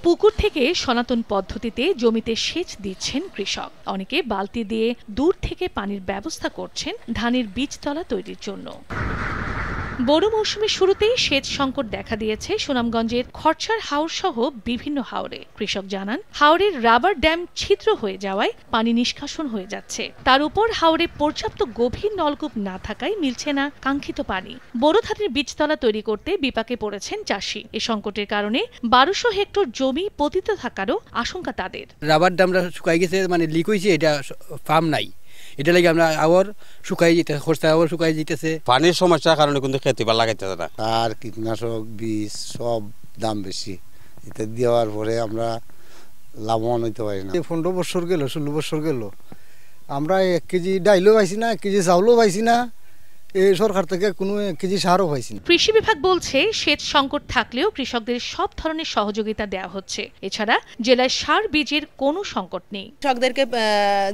পুকুর থেকে সনাতন পদ্ধতিতে জমিতে সেচ দিচ্ছেন কৃষক। অনেকে বালতি দিয়ে দূর থেকে পানির ব্যবস্থা করছেন ধানের বীজতলা তৈরির জন্য। বোরো মৌসুমের শুরুতেই সেচ সংকট দেখা দিয়েছে সুনামগঞ্জের খরচার হাওর সহ বিভিন্ন হাওরে। কৃষক জানান, হাওরের রাবার ড্যাম ছিদ্র হয়ে যাওয়ায় পানি নিষ্কাশন হয়ে যাচ্ছে। তার উপর হাওরে পর্যাপ্ত গভীর নলকূপ না থাকায় মিলছে না কাঙ্ক্ষিত পানি। বোরো ধানের বীজতলা তৈরি করতে বিপাকে পড়েছেন চাষি। এ সংকটের কারণে ১২০০ হেক্টর জমি পতিত থাকারও আশঙ্কা তাদের। রাবার ড্যামটা শুকাই গেছে, মানে লিক হয়েছে, এটা ফার্ম নাই, এটা লাগে আমরা আবার শুকাই যেতেছে, খরচা আবার শুকাই যেতেছে। পানির সমস্যার কারণে কিন্তু খেতে ভালো লাগাইতেছে না। আর কীটনাশক বীজ সব দাম বেশি, এটা দেওয়ার পরে আমরা লাভবান হইতে পারি না। 15 বছর গেল, 16 বছর গেল, আমরা 1 কেজি ডাইলও পাইছি না, 1 কেজি চাউলও পাইছি না, এই সরকার থেকে কোনো 1 কেজি সারও পাইছি না। কৃষি বিভাগ বলছে, সেচ সংকট থাকলেও কৃষকদের সব ধরনের সহযোগিতা দেওয়া হচ্ছে। এছাড়া জেলায় সার বীজের কোনো সংকট নেই। কৃষকদেরকে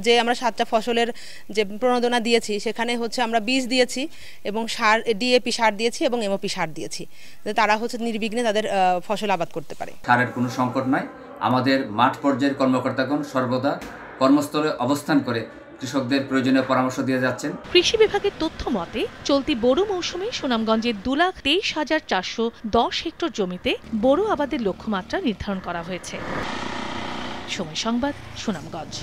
যে আমরা 7টা ফসলের যে প্রণোদনা দিয়েছি, সেখানে আমরা বীজ দিয়েছি এবং সার, ডিএপি সার দিয়েছি এবং এমওপি সার দিয়েছি, তারা নির্বিঘ্নে তাদের ফসল আবাদ করতে পারে। সারের কোনো সংকট নাই। আমাদের মাঠ পর্যায়ের কর্মকর্তাগণ সর্বদা কর্মস্থলে অবস্থান করে কৃষকদের প্রয়োজনীয় পরামর্শ দিয়ে যাচ্ছেন। কৃষি বিভাগের তথ্য মতে চলতি বোরো মৌসুমে সুনামগঞ্জের 2,23,410 হেক্টর জমিতে বোরো আবাদের লক্ষ্যমাত্রা নির্ধারণ করা হয়েছে। সময় সংবাদ, সুনামগঞ্জ।